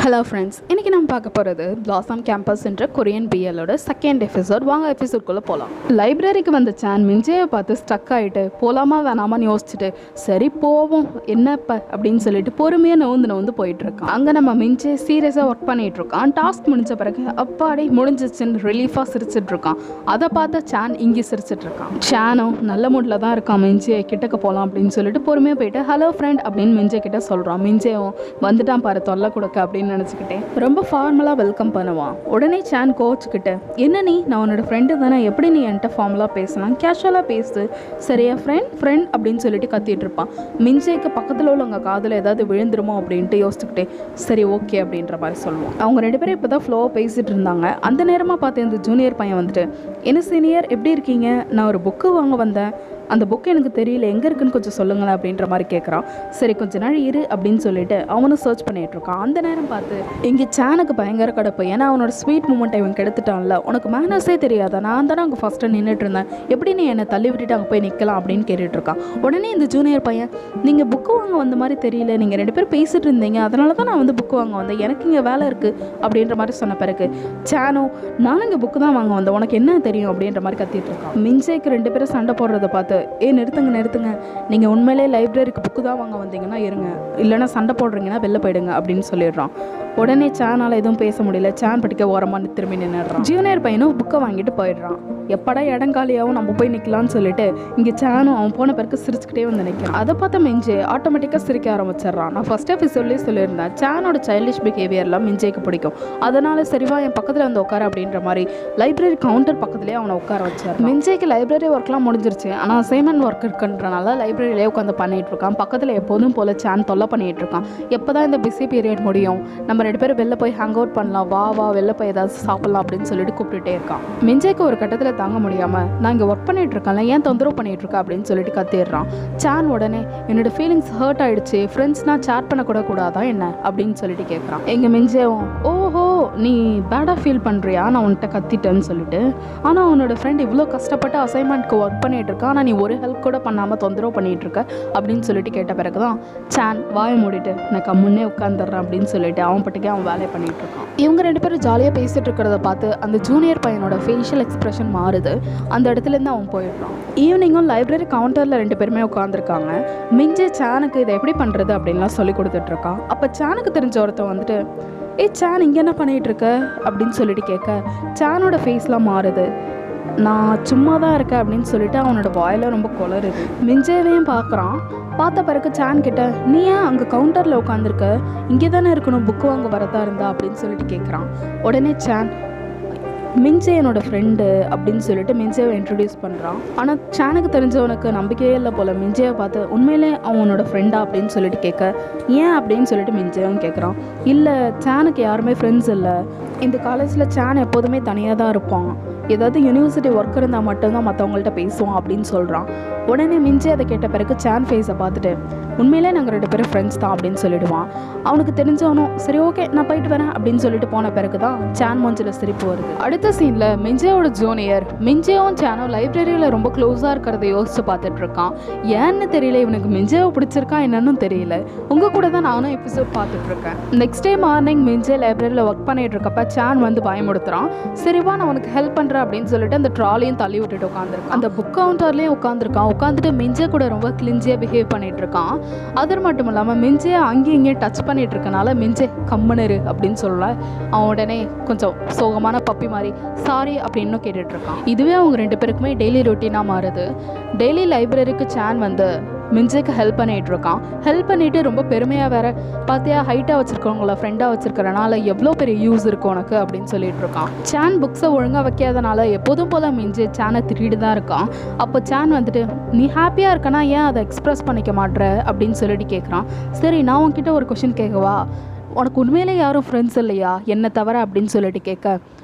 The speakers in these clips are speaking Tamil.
ஹலோ ஃப்ரெண்ட்ஸ், இன்றைக்கி நம்ம பார்க்க போகிறது பிளாசம் கேம்பஸ் என்ற கொரியன் பிஎல்லோட செகண்ட் எபிசோட். வாங்க எபிசோட்குள்ளே போகலாம். லைப்ரரிக்கு வந்த சான் மிஞ்சையை பார்த்து ஸ்டக் ஆகிட்டு போகலாமா வேணாமான்னு யோசிச்சுட்டு சரி போவோம் என்னப்ப அப்படின்னு சொல்லிட்டு பொறுமையாக நவுந்து போயிட்டுருக்கான். அங்கே நம்ம மிஞ்சை சீரியஸாக ஒர்க் பண்ணிகிட்ருக்கான். டாஸ்க் முடிஞ்ச பிறகு அப்பாடே முடிஞ்சிச்சுன்னு ரிலீஃபாக சிரிச்சிட்ருக்கான். அதை பார்த்த சான் இங்கே சிரிச்சிட்ருக்கான். சானும் நல்ல மூட்டில் தான் இருக்கான். மிஞ்சை கிட்டக்க போகலாம் அப்படின்னு சொல்லிட்டு பொறுமையாக போயிட்டு ஹலோ ஃப்ரெண்ட் அப்படின்னு மிஞ்சை கிட்ட சொல்கிறான். மிஞ்சையும் வந்துட்டான் பாரு தொல்லை கொடுக்க அப்படின்னு நினச்சிக்கிட்டேன் ரொம்ப ஃபார்மலாக வெல்கம் பண்ணுவான். உடனே சான் கோச்சுக்கிட்ட என்ன நீ நான் உன்னோட ஃப்ரெண்டு தானே, எப்படி நீ என்கிட்ட ஃபார்மலாக பேசலாம், கேஷுவலாக பேசு சரியா ஃப்ரெண்ட் அப்படின்னு சொல்லிட்டு கத்திட்டு இருப்பான். மிஞ்சைக்கு பக்கத்தில் உள்ளவங்க காதில் ஏதாவது விழுந்துருமோ அப்படின்ட்டு யோசிச்சுக்கிட்டே சரி ஓகே அப்படின்ற மாதிரி சொல்லுவோம். அவங்க ரெண்டு பேரும் இப்போ தான் ஃப்ளோவாக பேசிகிட்டு இருந்தாங்க. அந்த நேரமாக பார்த்து இந்த ஜூனியர் பையன் வந்துட்டு என்ன சீனியர் எப்படி இருக்கீங்க, நான் ஒரு புக்கு வாங்க வந்தேன், அந்த புக்கு எனக்கு தெரியல எங்கே இருக்குன்னு கொஞ்சம் சொல்லுங்களேன் அப்படின்ற மாதிரி கேட்குறான். சரி கொஞ்ச நாள் இரு அப்படின்னு சொல்லிட்டு அவனும் சர்ச் பண்ணிகிட்டு இருக்கான். அந்த நேரம் பார்த்து இங்கே சானுக்கு பயங்கர கடுப்பு. ஏன்னா அவனோட ஸ்வீட் மூமெண்ட் இவன் கெடுத்துட்டான்ல, உனக்கு மேனர்ஸே தெரியாதா, நான் தானே அங்கே ஃபஸ்ட்டு நின்றுட்டு இருந்தேன், எப்படி நீ என்னை தள்ளி விட்டுட்டு அங்கே போய் நிற்கலாம் அப்படின்னு கேட்டுட்ருக்கான். உடனே இந்த ஜூனியர் பையன் நீங்கள் புக்கு வாங்க வந்த மாதிரி தெரியல, நீங்கள் ரெண்டு பேரும் பேசிகிட்டு இருந்தீங்க, அதனால தான் நான் வந்து புக்கு வாங்க வந்தேன், எனக்கு இங்கே வேலை இருக்குது அப்படின்ற மாதிரி சொன்ன பிறகு சானோ நானும் இங்கே புக்கு தான் வாங்க வந்தேன், உனக்கு என்ன தெரியும் அப்படின்ற மாதிரி கத்திட்டு இருக்கான். மிஞ்சைக்கு ரெண்டு பேரும் சண்டை போடுறத பார்த்து நிறுத்துங்க, நீங்கள் உண்மையிலே லைப்ரரிக்கு புக்கு தான் வாங்க வந்தீங்கன்னா இருங்க, இல்லைன்னா சண்டை போடுறீங்கன்னா வெளில போயிடுங்க அப்படின்னு சொல்லிடுறான். உடனே சானால் எதுவும் பேச முடியல. சான் படிக்க ஓரமாக திரும்பி நின்றுடுறான். ஜூனியர் பையனும் புக்கை வாங்கிட்டு போயிடுறான். எப்படா இடங்காலியாகவும் நம்ம போய் நிற்கலான்னு சொல்லிட்டு இங்கே சானும் அவன் போன பிறகு சிரிச்சுக்கிட்டே வந்து நிற்கிறான். அதை பார்த்த மிஞ்சே ஆட்டோமேட்டிக்காக சிரிக்க ஆரம்பிச்சிடறான். நான் ஃபர்ஸ்ட் எபிசோட்லேயே சொல்லியிருந்தேன் சானோட சைல்டிஷ் பிஹேவியர்லாம் மிஞ்சேக்கு பிடிக்கும், அதனால சரிவா என் பக்கத்தில் வந்து உட்கார அப்படின்ற மாதிரி லைப்ரரி கவுண்டர் பக்கத்துலேயே அவனை உட்கார வச்சார். மிஞ்சேக்கு லைப்ரரி ஒர்க்லாம் முடிஞ்சிருச்சு, ஆனால் அசைன்மெண்ட் ஒர்க் இருக்குன்றனால லைப்ரரியிலே உட்காந்து பண்ணிகிட்டு இருக்கான். பக்கத்தில் எப்போதும் போல் சான் தொல்லை பண்ணிகிட்டு இருக்கான். எப்போ தான் இந்த பிஸி பீரியட் முடியும், நம்ம ரெண்டு பேரும் வெளில போய் ஹேங் அவுட் பண்ணலாம், வா வெளில போய் ஏதாவது சாப்பிட்லாம் அப்படின்னு சொல்லிட்டு கூப்பிட்டுட்டே இருக்கான். மிஞ்சேக்கு ஒரு கட்டத்தில் தாங்க முடியாமல் நான் இங்கே ஒர்க் பண்ணிட்டு இருக்கேன்ல ஏன் தொந்தரவு பண்ணிட்டு இருக்கா அப்படின்னு சொல்லிட்டு கத்திடுறான். சான் உடனே என்னோட ஃபீலிங்ஸ் ஹர்ட் ஆயிடுச்சு, ஃப்ரெண்ட்ஸ்னா சேட் பண்ணக்கூட கூடாதா என்ன அப்படின்னு சொல்லிட்டு கேட்குறான். எங்கள் மிஞ்சேவும் ஓஹோ நீ பேடாக ஃபீல் பண்ணுறியா நான் உன்கிட்ட கத்திட்டேன்னு சொல்லிட்டு, ஆனால் உன்னோட ஃப்ரெண்ட் இவ்வளோ கஷ்டப்பட்டு அசைன்மெண்ட்க்கு ஒர்க் பண்ணிட்டு இருக்கா, ஆனால் நீ ஒரு ஹெல்ப் கூட பண்ணாமல் தொந்தரவு பண்ணிட்டு இருக்க அப்படின்னு சொல்லிட்டு கேட்ட பிறகு தான் சான் வாயை மூடிட்டு நான் கம்முன்னே உட்காந்துடுறேன் அப்படின்னு சொல்லிட்டு அவன் பட்டுக்கே அவன் வேலையை பண்ணிட்டு இருக்கான். இவங்க ரெண்டு பேரும் ஜாலியாக பேசிட்டு இருக்கிறத பார்த்து அந்த ஜூனியர் பையனோட ஃபேஷியல் எக்ஸ்பிரஷன் மாறுது. அந்த இடத்துலேருந்து அவன் போயிடுறான். ஈவினிங்கும் லைப்ரரி கவுண்டரில் ரெண்டு பேருமே உட்காந்துருக்காங்க. மிஞ்சே சானுக்கு இதை எப்படி பண்ணுறது அப்படின்லாம் சொல்லி கொடுத்துட்ருக்கான். அப்போ சானுக்கு தெரிஞ்ச ஒருத்தன் வந்துட்டு சான் இங்கே என்ன பண்ணிகிட்டு இருக்க அப்படின்னு சொல்லிட்டு கேட்க சானோட ஃபேஸ்லாம் மாறுது. நான் சும்மா தான் இருக்கேன் அப்படின்னு சொல்லிட்டு அவனோட வாயில் ரொம்ப குளருது. மிஞ்சேவையும் பார்க்குறான். பார்த்த பிறகு சான் கிட்ட நீ ஏன் அங்கே கவுண்டரில் உட்காந்துருக்க, இங்கே தானே இருக்கணும் புக்கு வாங்க வரதா இருந்தா அப்படின்னு சொல்லிட்டு கேட்குறான். உடனே சான் மிஞ்சே என்னோட ஃப்ரெண்டு அப்படின்னு சொல்லிட்டு மிஞ்சேவை இன்ட்ரடியூஸ் பண்ணுறான். ஆனால் சானுக்கு தெரிஞ்சவனுக்கு நம்பிக்கையே இல்லை போல். மிஞ்சேவை பார்த்து உண்மையிலே அவனோட ஃப்ரெண்டா அப்படின்னு சொல்லிட்டு கேட்க ஏன் அப்படின்னு சொல்லிட்டு மிஞ்சேவும் கேட்குறான். இல்லை சானுக்கு யாருமே ஃப்ரெண்ட்ஸ் இல்லை, இந்த காலேஜில் சான் எப்போதுமே தனியாக தான் இருப்பான், ஏதாவது யூனிவர்சிட்டி ஒர்க் இருந்தால் மட்டும்தான் மற்றவங்கள்ட்ட பேசுவோம் அப்படின்னு சொல்கிறான். உடனே மிஞ்சே அதை கேட்ட பிறகு சான் ஃபேஸை பார்த்துட்டு உண்மையிலே நாங்கள் ரெண்டு பேரும் ஃப்ரெண்ட்ஸ் தான் அப்படின்னு சொல்லிடுவான். அவனுக்கு தெரிஞ்சவனும் சரி ஓகே நான் போயிட்டு வரேன் அப்படின்னு சொல்லிட்டு போன பிறகு தான் சான் மூஞ்சில் சிரிப்பு வருது. அடுத்த சீனில் மிஞ்சேவோட ஜூனியர் மிஞ்சேவும் சானும் லைப்ரரியில் ரொம்ப க்ளோஸாக இருக்கிறத யோசிச்சு பார்த்துட்டு இருக்கான். ஏன்னு தெரியல, இவனுக்கு மிஞ்சேவை பிடிச்சிருக்கா என்னன்னு தெரியல. உங்கள் கூட தான் நானும் எபிசோட் பார்த்துட்டு இருக்கேன். நெக்ஸ்ட் டே மார்னிங் மிஞ்சே லைப்ரரியில் ஒர்க் பண்ணிட்டு இருக்கப்ப சான் வந்து பயமுடுத்துறான். சரிவா நான் உனக்கு ஹெல்ப் பண்ணுறேன் அப்படின்னு சொல்லிட்டு அந்த ட்ராலியும் தள்ளி விட்டுட்டு உட்காந்துருக்கான். அந்த புக் கவுண்டர்லேயும் உட்காந்துட்டு மிஞ்சே கூட ரொம்ப கிளிஞ்சியாக பிஹேவ் பண்ணிட்டு இருக்கான். அது மட்டும் இல்லாமல் மிஞ்சே அங்கேயும் இங்கேயும் டச் பண்ணிட்டு இருக்கனால மிஞ்சே கம்மனரு அப்படின்னு சொல்ல அவன் உடனே கொஞ்சம் சோகமான பப்பி மாதிரி சாரி அப்படின்னு கேட்டுட்டு இருக்கான். இதுவே அவங்க ரெண்டு பேருக்குமே டெய்லி ரொட்டீனாக மாறுது. டெய்லி லைப்ரரிக்கு சான் வந்து மிஞ்சேக்கு ஹெல்ப் பண்ணிகிட்டு இருக்கான். ஹெல்ப் பண்ணிவிட்டு ரொம்ப பெருமையாக வேற பார்த்தியா ஹைட்டாக வச்சுருக்கவங்கள ஃப்ரெண்டாக வச்சுருக்கிறனால எவ்வளோ பெரிய யூஸ் இருக்கும் உனக்கு அப்படின்னு சொல்லிட்டு இருக்கான். சான் புக்ஸை ஒழுங்காக வைக்காதனால எப்போதும் போல் மிஞ்சே சானை திட்டிட்டு தான் இருக்கான். அப்போ சான் வந்துட்டு நீ ஹாப்பியாக இருக்கனா ஏன் அதை எக்ஸ்ப்ரெஸ் பண்ணிக்க மாட்ற அப்படின்னு சொல்லிட்டு கேட்குறான். சரி நான் உன்கிட்ட ஒரு கொஷின் கேட்கவா, உனக்கு உண்மையிலே யாரும் ஃப்ரெண்ட்ஸ் இல்லையா என்னை தவிர அப்படின்னு சொல்லிட்டு கேட்க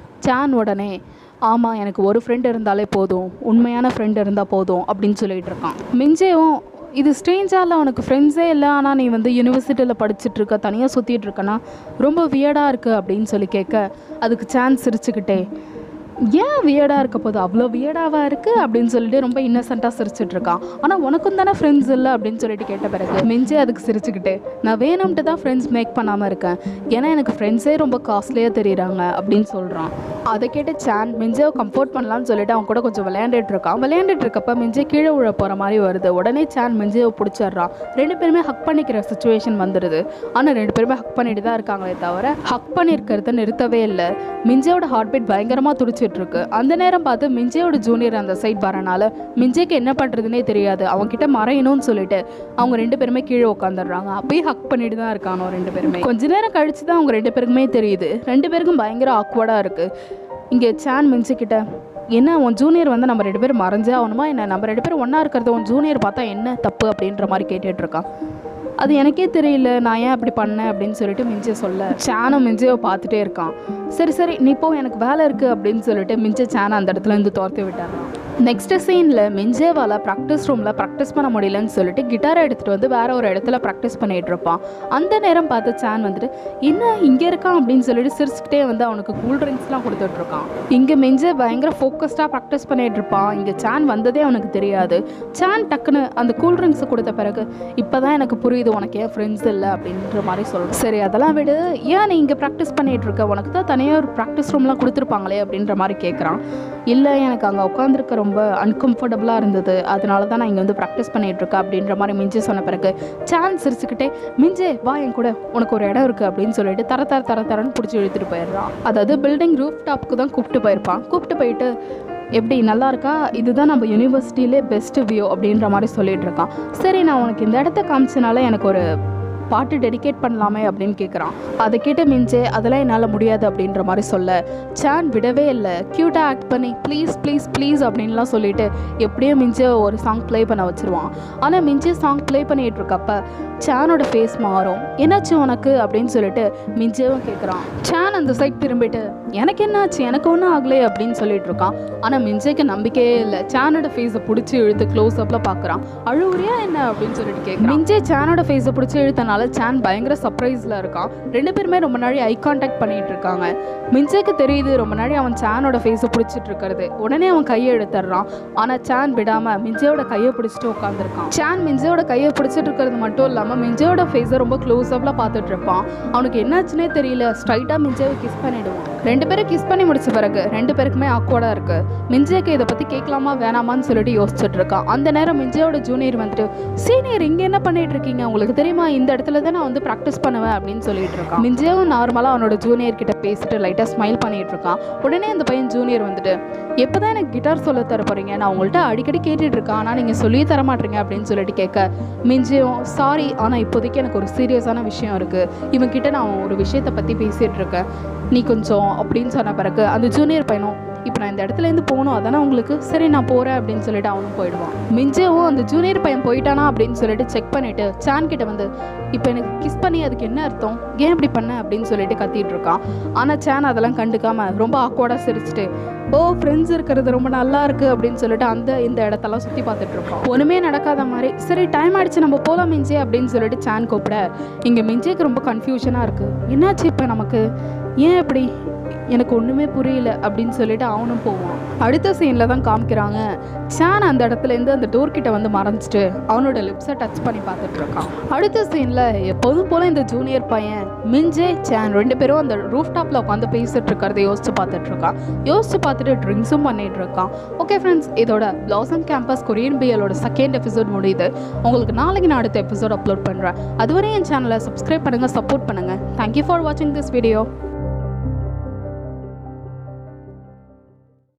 சான் உடனே ஆமாம் எனக்கு ஒரு ஃப்ரெண்ட் இருந்தாலே போதும், உண்மையான ஃப்ரெண்ட் இருந்தால் போதும் அப்படின்னு சொல்லிட்டு இருக்கான். மிஞ்சேவும் இது ஸ்ட்ரேஞ்சாக இல்லை, உனக்கு ஃப்ரெண்ட்ஸே இல்லை, ஆனால் நீ வந்து யூனிவர்சிட்டியில் படிச்சுட்ருக்க தனியாக சுற்றிட்டு இருக்கனா ரொம்ப வியர்டாக இருக்குது அப்படின்னு சொல்லி கேட்க அதுக்கு சான்ஸ் சிரிச்சுக்கிட்டே ஏன் வியர்டாக இருக்க போது, அவ்வளோ வியர்டாவாக இருக்குது அப்படின்னு சொல்லிட்டு ரொம்ப இன்னசென்ட்டாக சிரிச்சிட்டு இருக்கான். ஆனால் உனக்கும் தானே ஃப்ரெண்ட்ஸ் இல்லை அப்படின்னு சொல்லிட்டு கேட்ட பிறகு மிஞ்சே அதுக்கு சிரிச்சுக்கிட்டு, நான் வேணும்ட்டு தான் ஃப்ரெண்ட்ஸ் மேக் பண்ணாமல் இருக்கேன், ஏன்னா எனக்கு ஃப்ரெண்ட்ஸே ரொம்ப காஸ்ட்லியாக தெரியுறாங்க அப்படின்னு சொல்கிறான். அதை கேட்டு சான் மிஞ்சேவை கம்ஃபோர்ட் பண்ணலான்னு சொல்லிட்டு அவன் கூட கொஞ்சம் விளையாண்டுட்டு இருக்கான். விளையாண்டுட்டு இருக்கப்ப மிஞ்சே கீழே விழ போகிற மாதிரி வருது. உடனே சான் மிஞ்சேவை பிடிச்சிடுறான். ரெண்டு பேருமே ஹக் பண்ணிக்கிற சுச்சுவேஷன் வந்துடுது. ஆனால் ரெண்டு பேருமே ஹக் பண்ணிட்டு தான் இருக்காங்களே தவிர ஹக் பண்ணியிருக்கிறத நிறுத்தவே இல்லை. மிஞ்சேவோட ஹார்ட் பீட் பயங்கரமாக துடிச்சிட்டு இருக்கு. அந்த நேரம் பார்த்து மிஞ்சேவோட ஜூனியர் அந்த சைட் வரனால மிஞ்சேக்கு என்ன பண்ணுறதுனே தெரியாது. அவங்ககிட்ட மறையணும்னு சொல்லிட்டு அவங்க ரெண்டு பேருமே கீழே உட்காந்துடுறாங்க. அப்பயே ஹக் பண்ணிட்டு தான் இருக்கானோ ரெண்டு பேருமே. கொஞ்ச நேரம் கழிச்சு தான் அவங்க ரெண்டு பேருக்குமே தெரியுது. ரெண்டு பேருக்கும் பயங்கர ஆக்வர்டாக இருக்குது. இங்கே சான் மிஞ்சே கிட்ட, என்ன உன் ஜூனியர் வந்து நம்ம ரெண்டு பேரும் மறைஞ்சே ஆகணுமா என்ன, நம்ம ரெண்டு பேரும் ஒன்றா இருக்கிறத உன் ஜூனியர் பார்த்தா என்ன தப்பு அப்படின்ற மாதிரி கேட்டுட்ருக்கான். அது எனக்கே தெரியல, நான் ஏன் அப்படி பண்ணேன் அப்படின்னு சொல்லிட்டு மிஞ்சே சொல்ல சானும் மிஞ்சேவை பார்த்துட்டே இருக்கான். சரி சரி நீ போ, எனக்கு வேலை இருக்குது அப்படின்னு சொல்லிட்டு மிஞ்சே சானை அந்த இடத்துல இருந்து துரத்தி விட்டாரான். நெக்ஸ்ட் சீனில் மிஞ்சேவால் ப்ராக்டிஸ் ரூமில் ப்ராக்டிஸ் பண்ண முடியலன்னு சொல்லிட்டு கிட்டாரை எடுத்துகிட்டு வந்து வேற ஒரு இடத்துல ப்ராக்டிஸ் பண்ணிகிட்டு இருப்பான். அந்த நேரம் பார்த்து சான் வந்துட்டு, என்ன இங்கே இருக்கான் அப்படின்னு சொல்லிட்டு சிரிச்சுக்கிட்டே வந்து அவனுக்கு கூல் ட்ரிங்க்ஸ்லாம் கொடுத்துட்ருக்கான். இங்கே மிஞ்சே பயங்கர ஃபோக்கஸ்டாக ப்ராக்டிஸ் பண்ணிகிட்டு இருப்பான். இங்கே சான் வந்ததே அவனுக்கு தெரியாது. சான் டக்குன்னு அந்த கூல் ட்ரிங்க்ஸை கொடுத்த பிறகு, இப்போ தான் எனக்கு புரியுது உனக்கு ஏன் ஃப்ரெண்ட்ஸ் இல்லை அப்படின்ற மாதிரி சொல்கிறேன். சரி அதெல்லாம் விடு, ஏன் நீ இங்கே ப்ராக்டிஸ் பண்ணிகிட்டு இருக்க, உனக்கு தான் தனியாக ஒரு ப்ராக்டிஸ் ரூம்லாம் கொடுத்துருப்பாங்களே அப்படின்ற மாதிரி கேட்குறான். இல்லை எனக்கு அங்கே உட்காந்துருக்க ரொம்ப அன்கம்ஃபர்டபுளாக இருந்தது, அதனால தான் நான் இங்கே வந்து ப்ராக்டிஸ் பண்ணிகிட்ருக்கேன் அப்படின்ற மாதிரி மிஞ்சே சொன்ன பிறகு சான்ஸ் சிரிச்சுக்கிட்டே, மிஞ்சே வா என் கூட, உனக்கு ஒரு இடம் இருக்குது அப்படின்னு சொல்லிட்டு தரன்னு பிடிச்சி இழுத்துட்டு போயிடுறான். அதாவது பில்டிங் ரூஃப் டாப்புக்கு தான் கூப்பிட்டு போயிருப்பான். கூப்பிட்டு போயிட்டு, எப்படி நல்லா இருக்கா, இதுதான் நம்ம யூனிவர்சிட்டியிலே பெஸ்ட்டு வியூ அப்படின்ற மாதிரி சொல்லிட்டு இருக்கான். சரி நான் உனக்கு இந்த இடத்த காமிச்சனால எனக்கு ஒரு பாட்டு டெடிகேட் பண்ணலாமே அப்படின்னு கேட்குறான். அதை கேட்டு மிஞ்சே அதெல்லாம் என்னால் முடியாது அப்படின்ற மாதிரி சொல்ல சான் விடவே இல்லை. க்யூட்டாக ஆக்ட் பண்ணி ப்ளீஸ் ப்ளீஸ் ப்ளீஸ் அப்படின்லாம் சொல்லிட்டு எப்படியோ மிஞ்சே ஒரு சாங் ப்ளே பண்ண வச்சுருவான். ஆனால் மிஞ்சே சாங் ப்ளே பண்ணிகிட்டு இருக்கப்ப சானோட ஃபேஸ் மாறும். என்னாச்சு உனக்கு அப்படின்னு சொல்லிட்டு மிஞ்சேவும் கேட்குறான். சான் அந்த சைட் திரும்பிட்டு, எனக்கு என்னாச்சு, எனக்கு ஒன்றும் ஆகலை அப்படின்னு சொல்லிட்டு இருக்கான். ஆனால் மிஞ்சேக்கு நம்பிக்கையே இல்லை. சானோட ஃபேஸை பிடிச்சி இழுத்து க்ளோஸ் அப்பில் பார்க்குறான். அழுவுறியா என்ன அப்படின்னு சொல்லிட்டு கேட்குறான். மிஞ்சே சானோட ஃபேஸை பிடிச்சி இழுத்தனால சான் பயங்கர சர்ப்ரைஸில் இருக்கான். ரெண்டு பேருமே ரொம்ப நாளை ஐ கான்டாக்ட் பண்ணிட்டு இருக்காங்க. மிஞ்சேக்கு தெரியுது ரொம்ப நாளை அவன் சானோட ஃபேஸை பிடிச்சிட்டு இருக்கிறது. உடனே அவன் கையை எடுத்துடுறான். ஆனால் சான் விடாமல் மிஞ்சேவோட கையை பிடிச்சிட்டு உட்காந்துருக்கான். சான் மிஞ்சேவோட கையை பிடிச்சிட்டு இருக்கிறது மட்டும் இல்லாமல் மிஞ்சேவோட ஃபேஸை ரொம்ப க்ளோஸ் அப்பில் பார்த்துட்டு இருப்பான். அவனுக்கு என்னாச்சுன்னே தெரியல, ஸ்ட்ரைட்டாக மிஞ்சேவை கிஸ் பண்ணிடுவான். ரெண்டு பேரும் கிஸ் பண்ணி முடிச்ச பிறகு ரெண்டு பேருக்குமே ஆக்வர்டாக இருக்குது. மிஞ்சேக்கு இதை பற்றி கேட்கலாமா வேணாமான்னு சொல்லிட்டு யோசிச்சுட்டு இருக்கான். அந்த நேரம் மிஞ்சேவோட ஜூனியர் வந்துட்டு, சீனியர் இங்கே என்ன பண்ணிட்டு இருக்கீங்க, உங்களுக்கு தெரியுமா இந்த இடத்துல தான் நான் வந்து ப்ராக்டிஸ் பண்ணுவேன் அப்படின்னு சொல்லிட்டு இருக்கான். மிஞ்சேவும் நார்மலாக அவனோட ஜூனியர் கிட்ட பேசிட்டு லைட்டாக ஸ்மைல் பண்ணிட்டு இருக்கான். உடனே அந்த பையன் ஜூனியர் வந்துட்டு, எப்போதான் எனக்கு கிட்டார் சொல்ல தர போறீங்க, நான் உங்கள்கிட்ட அடிக்கடி கேட்டுட்டு இருக்கேன், ஆனால் நீங்கள் சொல்லி தர மாட்டீங்க அப்படின்னு சொல்லிட்டு கேட்க மிஞ்சேவும், சாரி ஆனால் இப்போதைக்கு எனக்கு ஒரு சீரியஸான விஷயம் இருக்குது, இவன்கிட்ட நான் ஒரு விஷயத்தை பற்றி பேசிகிட்டு இருக்கேன், நீ கொஞ்சம் அப்படின்னு சொன்ன பிறகு அந்த ஜூனியர் பையனும், இப்போ நான் இந்த இடத்துலேருந்து போகணும் அதானே உங்களுக்கு, சரி நான் போகிறேன் அப்படின்னு சொல்லிட்டு அவனும் போயிடுவான். மிஞ்சேவும் அந்த ஜூனியர் பையன் போயிட்டானா அப்படின்னு சொல்லிட்டு செக் பண்ணிவிட்டு சான் கிட்ட வந்து, இப்போ எனக்கு கிஸ் பண்ணி அதுக்கு என்ன அர்த்தம், ஏன் இப்படி பண்ண அப்படின்னு சொல்லிட்டு கத்திட்டு இருக்கான். ஆனால் சான் அதெல்லாம் கண்டுக்காமல் ரொம்ப ஆக்வர்டாக சிரிச்சுட்டு, ஓ ஃப்ரெண்ட்ஸ் இருக்கிறது ரொம்ப நல்லா இருக்குது அப்படின்னு சொல்லிட்டு இந்த இடத்தெல்லாம் சுற்றி பார்த்துட்டு இருப்பான். ஒன்றுமே நடக்காத மாதிரி, சரி டைம் ஆகிடுச்சு நம்ம போகலாம் மிஞ்சே அப்படின்னு சொல்லிட்டு சான் கூப்பிட, இங்கே மிஞ்சேக்கு ரொம்ப கன்ஃபியூஷனாக இருக்குது, என்னாச்சு இப்போ நமக்கு, ஏன் இப்படி எனக்கு ஒன்றுமே புரியல அப்படின்னு சொல்லிட்டு அவனும் போவான். அடுத்த சீனில் தான் காமிக்கிறாங்க, சான் அந்த இடத்துலேருந்து அந்த டோர்கிட்ட வந்து மறைஞ்சிட்டு அவனோட லிப்ஸை டச் பண்ணி பார்த்துட்டு இருக்கான். அடுத்த சீனில் எப்போதும் போல் இந்த ஜூனியர் பையன் மிஞ்சே சான் ரெண்டு பேரும் அந்த ரூஃப் டாப்பில் உட்காந்து பேசிட்டு இருக்கிறத யோசிச்சு பார்த்துட்டு இருக்கான். யோசிச்சு பார்த்துட்டு ட்ரிங்க்ஸும் பண்ணிட்டு இருக்கான். ஓகே ஃப்ரெண்ட்ஸ், இதோட பிளாசம் கேம்பஸ் கொரியன் பிஎலோட செகண்ட் எபிசோட் முடியுது. உங்களுக்கு நாளைக்கு நான் அடுத்த எபிசோட் அப்லோட் பண்ணுறேன். அதுவரை என் சேனலை சப்ஸ்கிரைப் பண்ணுங்கள், சப்போர்ட் பண்ணுங்கள். தேங்க்யூ ஃபார் வாட்சிங் திஸ் வீடியோ.